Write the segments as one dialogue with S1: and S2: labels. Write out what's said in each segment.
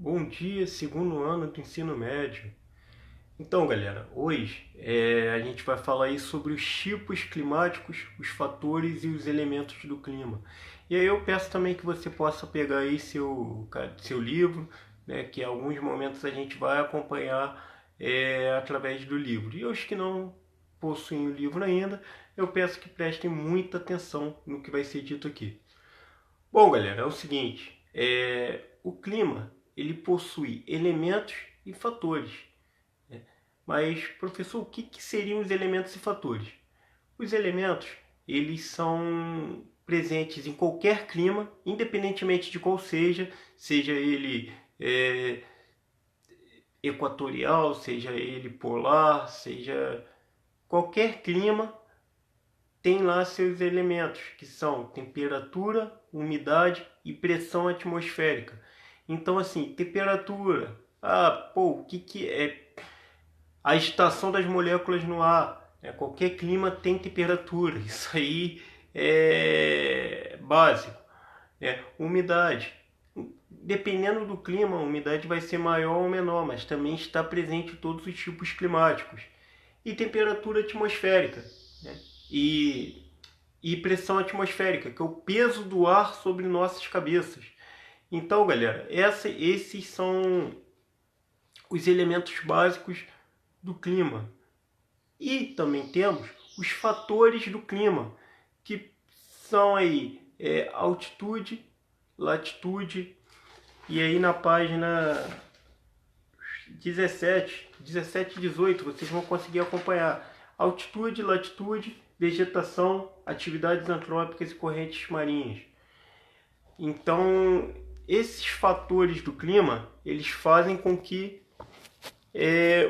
S1: Bom dia, segundo ano do ensino médio. Então, galera, hoje a gente vai falar aí sobre os tipos climáticos, os fatores e os elementos do clima. E aí eu peço também que você possa pegar aí seu livro, né, que em alguns momentos a gente vai acompanhar através do livro. E os que não possuem o livro ainda, eu peço que prestem muita atenção no que vai ser dito aqui. Bom, galera, é o seguinte, o clima ele possui elementos e fatores. Mas, professor, o que seriam os elementos e fatores? Os elementos eles são presentes em qualquer clima, independentemente de qual seja ele equatorial, seja ele polar, seja qualquer clima tem lá seus elementos, que são temperatura, umidade e pressão atmosférica. Então, assim, temperatura. O que é a agitação das moléculas no ar? Qualquer clima tem temperatura. Isso aí é básico. Umidade. Dependendo do clima, a umidade vai ser maior ou menor, mas também está presente em todos os tipos climáticos. E temperatura atmosférica. Né? E e pressão atmosférica, que é o peso do ar sobre nossas cabeças. Então, galera, esses são os elementos básicos do clima. E também temos os fatores do clima, que são aí altitude, latitude, e aí na página 17 e 18 vocês vão conseguir acompanhar altitude, latitude, vegetação, atividades antrópicas e correntes marinhas. Então, esses fatores do clima, eles fazem com que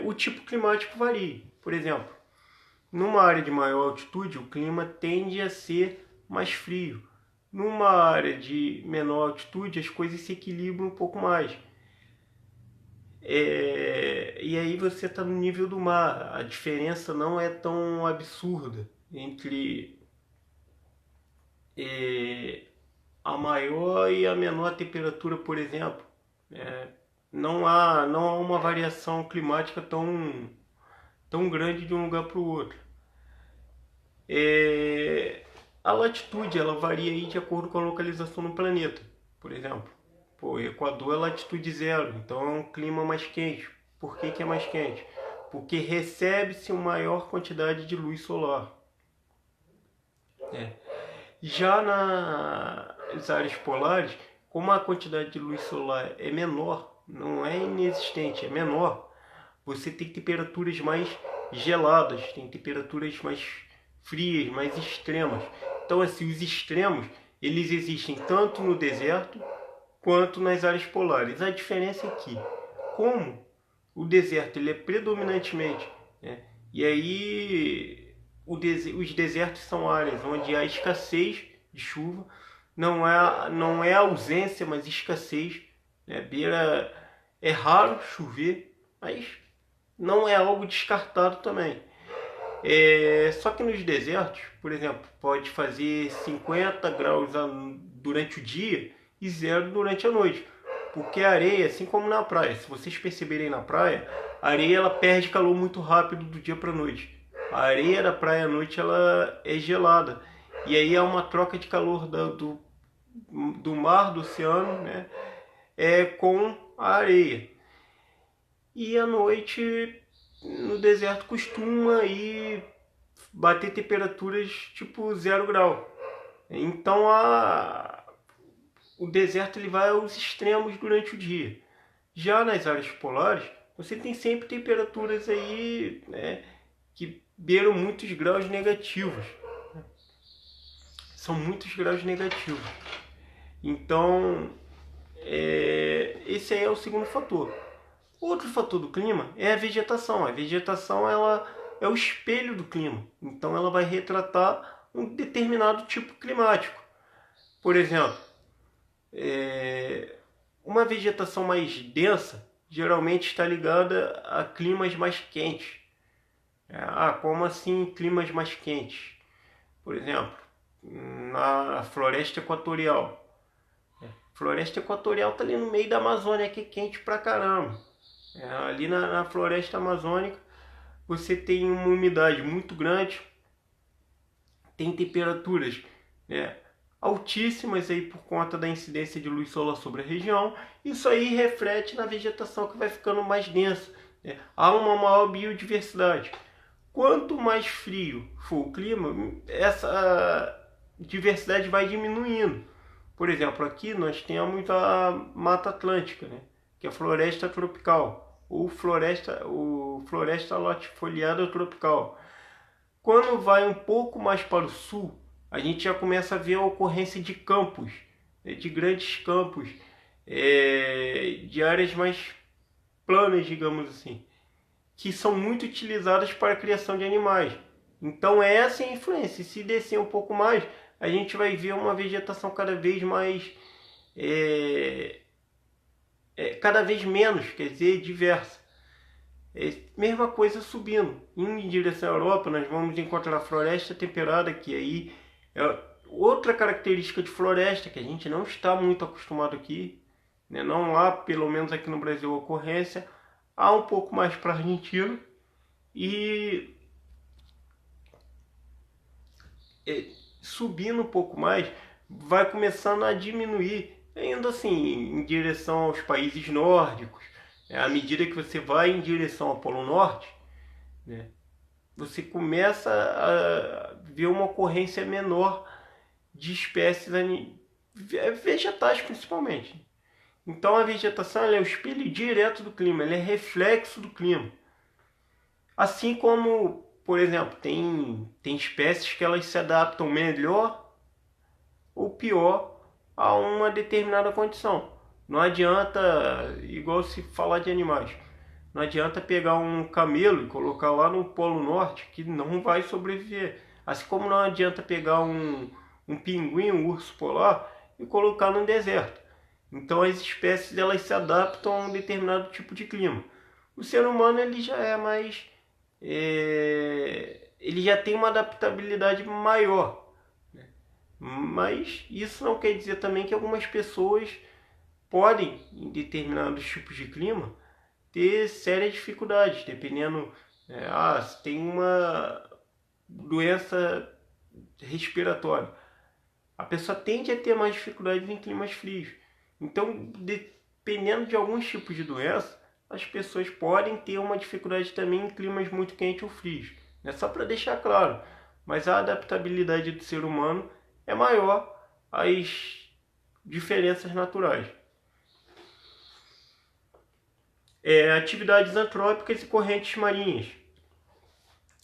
S1: o tipo climático varie. Por exemplo, numa área de maior altitude, o clima tende a ser mais frio. Numa área de menor altitude, as coisas se equilibram um pouco mais. E aí você está no nível do mar. A diferença não é tão absurda entre a maior e a menor temperatura, por exemplo. Não há uma variação climática tão grande de um lugar para o outro. A latitude ela varia aí de acordo com a localização no planeta. Por exemplo, o Equador é latitude zero, então é um clima mais quente. Por que é mais quente? Porque recebe-se uma maior quantidade de luz solar. Já nas áreas polares, como a quantidade de luz solar é menor, não é inexistente, é menor, você tem temperaturas mais geladas, tem temperaturas mais frias, mais extremas. Então, assim, os extremos, eles existem tanto no deserto quanto nas áreas polares. A diferença é que, como o deserto ele é predominantemente, né, e aí os desertos são áreas onde há escassez de chuva, não é ausência, mas escassez. É raro chover, mas não é algo descartado também. Só que nos desertos, por exemplo, pode fazer 50 graus durante o dia e zero durante a noite. Porque a areia, assim como na praia, se vocês perceberem na praia, a areia ela perde calor muito rápido do dia para a noite. A areia da praia à noite ela é gelada. E aí é uma troca de calor do mar, do oceano, né, com a areia. E à noite no deserto costuma ir bater temperaturas tipo 0 grau. Então o deserto ele vai aos extremos durante o dia. Já nas áreas polares, você tem sempre temperaturas aí, né, que beiram muitos graus negativos. São muitos graus negativos. Então, esse aí é o segundo fator. Outro fator do clima é a vegetação. A vegetação ela é o espelho do clima. Então ela vai retratar um determinado tipo climático. Por exemplo, uma vegetação mais densa geralmente está ligada a climas mais quentes. Como assim climas mais quentes? Por exemplo, na floresta equatorial. Floresta equatorial está ali no meio da Amazônia, que é quente pra caramba. Ali na floresta amazônica você tem uma umidade muito grande, tem temperaturas, né, altíssimas aí por conta da incidência de luz solar sobre a região. Isso aí reflete na vegetação que vai ficando mais densa, né? Há uma maior biodiversidade. Quanto mais frio for o clima, essa diversidade vai diminuindo. Por exemplo, aqui nós temos a Mata Atlântica, né, que é a floresta tropical, ou floresta latifoliada tropical. Quando vai um pouco mais para o sul, a gente já começa a ver a ocorrência de campos, de grandes campos, de áreas mais planas, digamos assim, que são muito utilizadas para a criação de animais. Então essa é a influência. Se descer um pouco mais, a gente vai ver uma vegetação cada vez mais, cada vez menos, quer dizer, diversa. Mesma coisa subindo, indo em direção à Europa, nós vamos encontrar floresta temperada, que aí é outra característica de floresta que a gente não está muito acostumado aqui, né? Não há, pelo menos aqui no Brasil, ocorrência. Há um pouco mais para a Argentina e subindo um pouco mais, vai começando a diminuir, ainda assim, em direção aos países nórdicos. À medida que você vai em direção ao Polo Norte, né, você começa a ver uma ocorrência menor de espécies vegetais, principalmente. Então a vegetação ela é o espelho direto do clima, ela é reflexo do clima. Assim como, por exemplo, tem espécies que elas se adaptam melhor ou pior a uma determinada condição. Não adianta, igual se falar de animais, não adianta pegar um camelo e colocar lá no Polo Norte, que não vai sobreviver. Assim como não adianta pegar um pinguim, um urso polar, e colocar no deserto. Então as espécies elas se adaptam a um determinado tipo de clima. O ser humano ele já é mais... ele já tem uma adaptabilidade maior. Mas isso não quer dizer também que algumas pessoas podem, em determinados tipos de clima, ter sérias dificuldades, dependendo, se tem uma doença respiratória. A pessoa tende a ter mais dificuldades em climas frios. Então, dependendo de alguns tipos de doença, as pessoas podem ter uma dificuldade também em climas muito quentes ou frios. É só para deixar claro. Mas a adaptabilidade do ser humano é maior às diferenças naturais. Atividades antrópicas e correntes marinhas.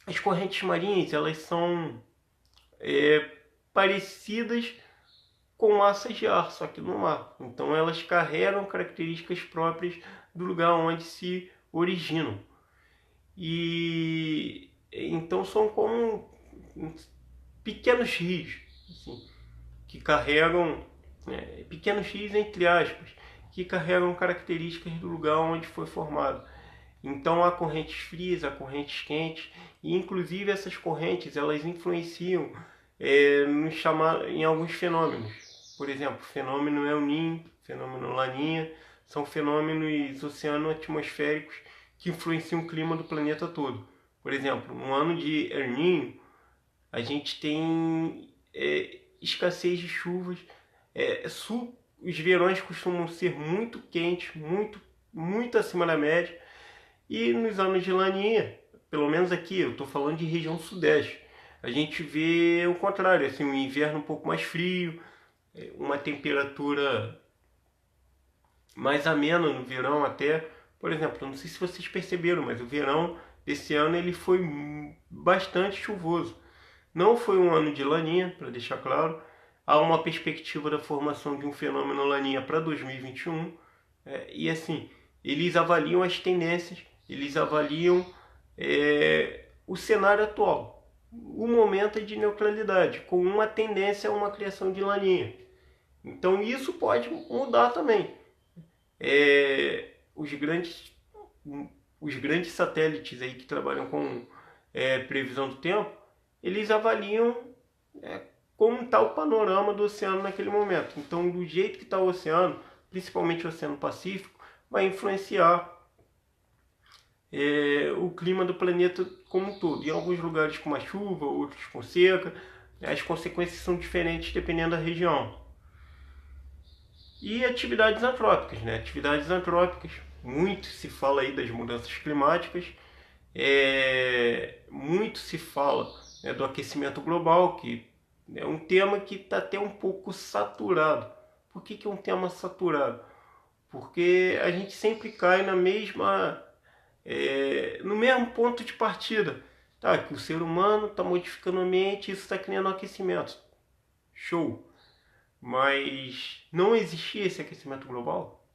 S1: As correntes marinhas elas são parecidas com massas de ar, só que no mar. Então elas carregam características próprias do lugar onde se originam. E então são como pequenos rios, assim, que carregam, pequenos rios entre aspas, que carregam características do lugar onde foi formado. Então há correntes frias, há correntes quentes, e inclusive essas correntes elas influenciam em alguns fenômenos. Por exemplo, fenômeno El Niño, fenômeno Laninha, são fenômenos oceano-atmosféricos que influenciam o clima do planeta todo. Por exemplo, no ano de El Niño, a gente tem escassez de chuvas, os verões costumam ser muito quentes, muito acima da média, e nos anos de Laninha, pelo menos aqui, eu estou falando de região sudeste, a gente vê o contrário, assim, um inverno um pouco mais frio, uma temperatura mais amena no verão até. Por exemplo, não sei se vocês perceberam, mas o verão desse ano ele foi bastante chuvoso. Não foi um ano de Laninha, para deixar claro. Há uma perspectiva da formação de um fenômeno Laninha para 2021. E assim, eles avaliam as tendências, eles avaliam o cenário atual. O momento é de neutralidade, com uma tendência a uma criação de Laninha. Então isso pode mudar também. Os grandes satélites aí que trabalham com previsão do tempo, eles avaliam como está o panorama do oceano naquele momento. Então, do jeito que está o oceano, principalmente o Oceano Pacífico, vai influenciar o clima do planeta como um todo. Em alguns lugares com mais chuva, outros com seca. As consequências são diferentes dependendo da região. E atividades antrópicas, né? Atividades antrópicas, muito se fala aí das mudanças climáticas, muito se fala, né, do aquecimento global, que é um tema que está até um pouco saturado. Por que é um tema saturado? Porque a gente sempre cai na mesma, no mesmo ponto de partida. Tá, que o ser humano está modificando o ambiente e isso está criando aquecimento. Show! Mas não existia esse aquecimento global?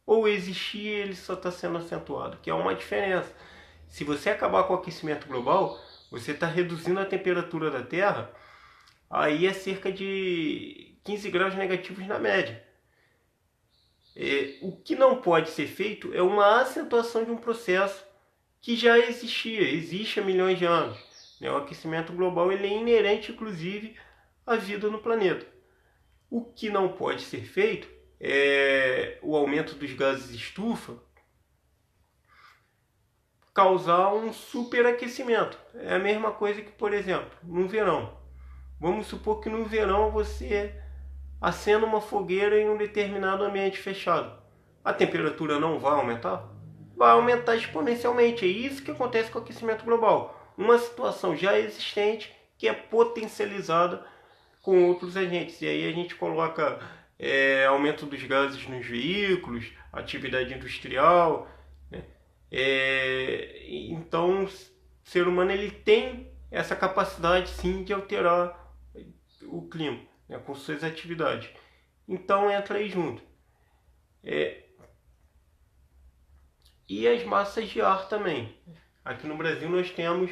S1: Ou existia e ele só está sendo acentuado? Que é uma diferença. Se você acabar com o aquecimento global, você está reduzindo a temperatura da Terra aí é cerca de 15 graus negativos na média. O que não pode ser feito é uma acentuação de um processo que já existe há milhões de anos. O aquecimento global ele é inerente, inclusive, à vida no planeta. O que não pode ser feito é o aumento dos gases de estufa causar um superaquecimento. É a mesma coisa que, por exemplo, no verão. Vamos supor que no verão você acenda uma fogueira em um determinado ambiente fechado. A temperatura não vai aumentar? Vai aumentar exponencialmente. É isso que acontece com o aquecimento global. Uma situação já existente que é potencializada com outros agentes. E aí a gente coloca aumento dos gases nos veículos, atividade industrial, né? Então o ser humano ele tem essa capacidade sim de alterar o clima, né, com suas atividades. Então entra aí junto. E as massas de ar também. Aqui no Brasil nós temos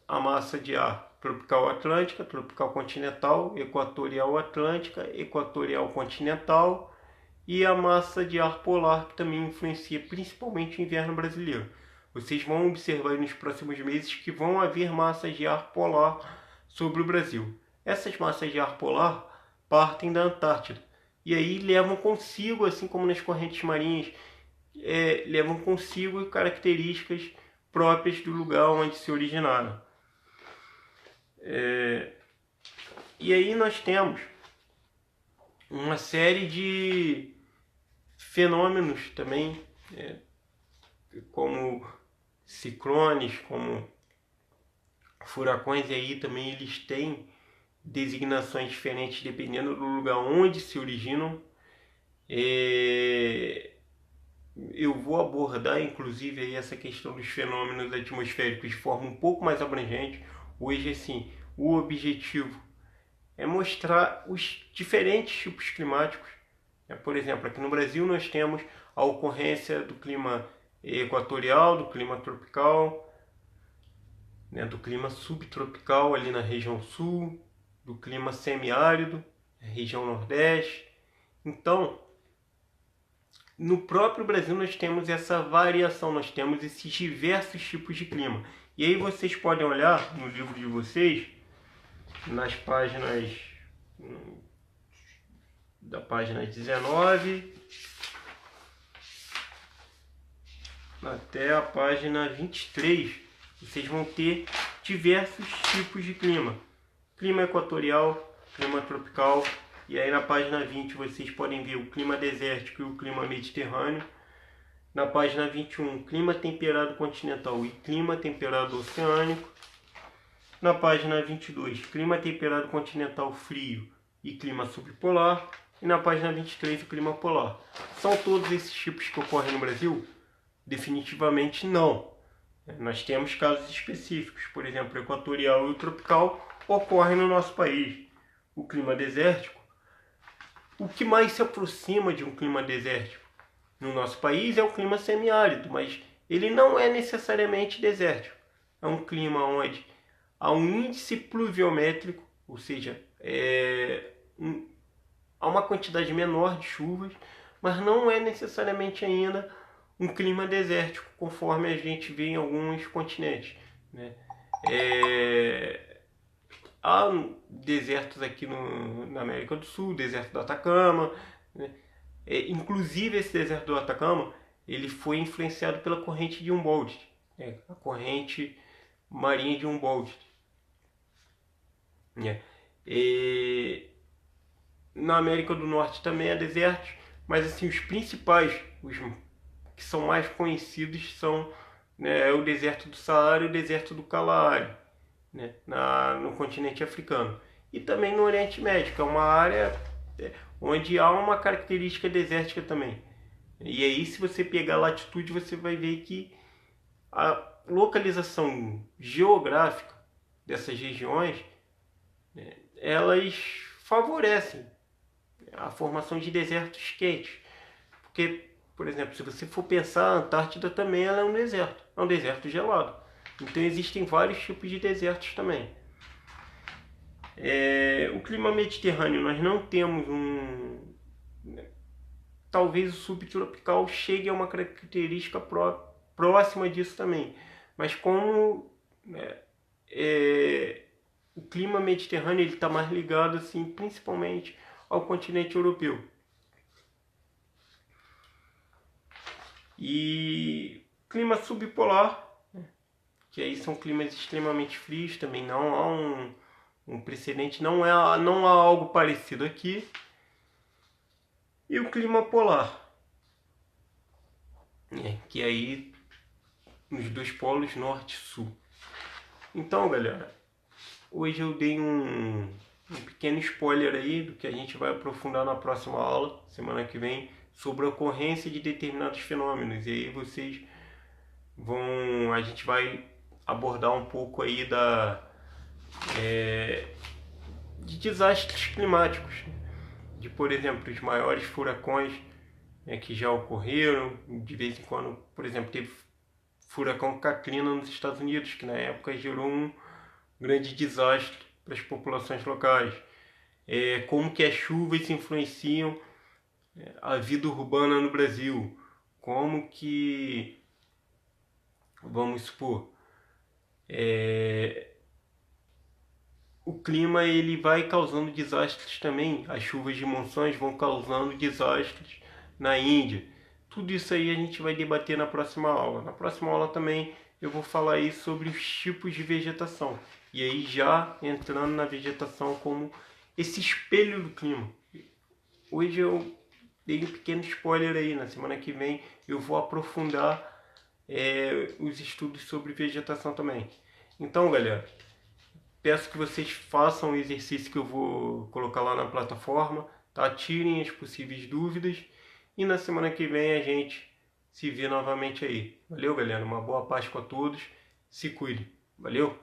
S1: a massa de ar tropical atlântica, tropical continental, equatorial atlântica, equatorial continental e a massa de ar polar, que também influencia principalmente o inverno brasileiro. Vocês vão observar nos próximos meses que vão haver massas de ar polar sobre o Brasil. Essas massas de ar polar partem da Antártida e aí levam consigo, assim como nas correntes marinhas, levam consigo características próprias do lugar onde se originaram. E aí nós temos uma série de fenômenos também, como ciclones, como furacões, e aí também eles têm designações diferentes dependendo do lugar onde se originam. Eu vou abordar inclusive aí essa questão dos fenômenos atmosféricos de forma um pouco mais abrangente. Hoje, assim, o objetivo é mostrar os diferentes tipos climáticos. Por exemplo, aqui no Brasil nós temos a ocorrência do clima equatorial, do clima tropical, né, do clima subtropical ali na região sul, do clima semiárido, região nordeste. Então, no próprio Brasil nós temos essa variação, nós temos esses diversos tipos de clima. E aí vocês podem olhar no livro de vocês, nas páginas da página 19 até a página 23, vocês vão ter diversos tipos de clima. Clima equatorial, clima tropical, e aí na página 20 vocês podem ver o clima desértico e o clima mediterrâneo. Na página 21, clima temperado continental e clima temperado oceânico. Na página 22, clima temperado continental frio e clima subpolar. E na página 23, o clima polar. São todos esses tipos que ocorrem no Brasil? Definitivamente não. Nós temos casos específicos, por exemplo, o equatorial e o tropical ocorrem no nosso país. O clima desértico, o que mais se aproxima de um clima desértico no nosso país é o clima semiárido, mas ele não é necessariamente desértico. É um clima onde há um índice pluviométrico, ou seja, há uma quantidade menor de chuvas, mas não é necessariamente ainda um clima desértico, conforme a gente vê em alguns continentes, né? há desertos aqui na América do Sul, deserto do Atacama, né? Inclusive esse deserto do Atacama, ele foi influenciado pela corrente de Humboldt, né? A corrente marinha de Humboldt, né? E na América do Norte também há desertos, mas assim, os principais, os que são mais conhecidos são, né, o deserto do Saara e o deserto do Kalahari, né, no continente africano. E também no Oriente Médio, que é uma área onde há uma característica desértica também. E aí, se você pegar a latitude, você vai ver que a localização geográfica dessas regiões, né, elas favorecem a formação de desertos quentes. Porque, por exemplo, se você for pensar, a Antártida também ela é um deserto gelado. Então existem vários tipos de desertos também. O clima mediterrâneo, nós não temos talvez o subtropical chegue a uma característica próxima disso também. Mas como, né, o clima mediterrâneo está mais ligado assim, principalmente ao continente europeu. E clima subpolar, que aí são climas extremamente frios, também não há um precedente, não há algo parecido aqui. E o clima polar, que aí nos dois polos norte e sul. Então, galera, hoje eu dei um pequeno spoiler aí do que a gente vai aprofundar na próxima aula, semana que vem, sobre a ocorrência de determinados fenômenos. E aí a gente vai abordar um pouco aí de desastres climáticos, de, por exemplo, os maiores furacões, né, que já ocorreram. De vez em quando, por exemplo, teve furacão Katrina nos Estados Unidos, que na época gerou um grande desastre para as populações locais. Como que as chuvas influenciam a vida urbana no Brasil, como que, vamos supor, o clima ele vai causando desastres também, as chuvas de monções vão causando desastres na Índia. Tudo isso aí a gente vai debater na próxima aula. Na próxima aula também eu vou falar aí sobre os tipos de vegetação. E aí já entrando na vegetação como esse espelho do clima. Hoje eu dei um pequeno spoiler aí, na semana que vem eu vou aprofundar os estudos sobre vegetação também. Então, galera, peço que vocês façam o exercício que eu vou colocar lá na plataforma, tá? Tirem as possíveis dúvidas e na semana que vem a gente se vê novamente aí. Valeu, galera? Uma boa Páscoa a todos. Se cuide. Valeu?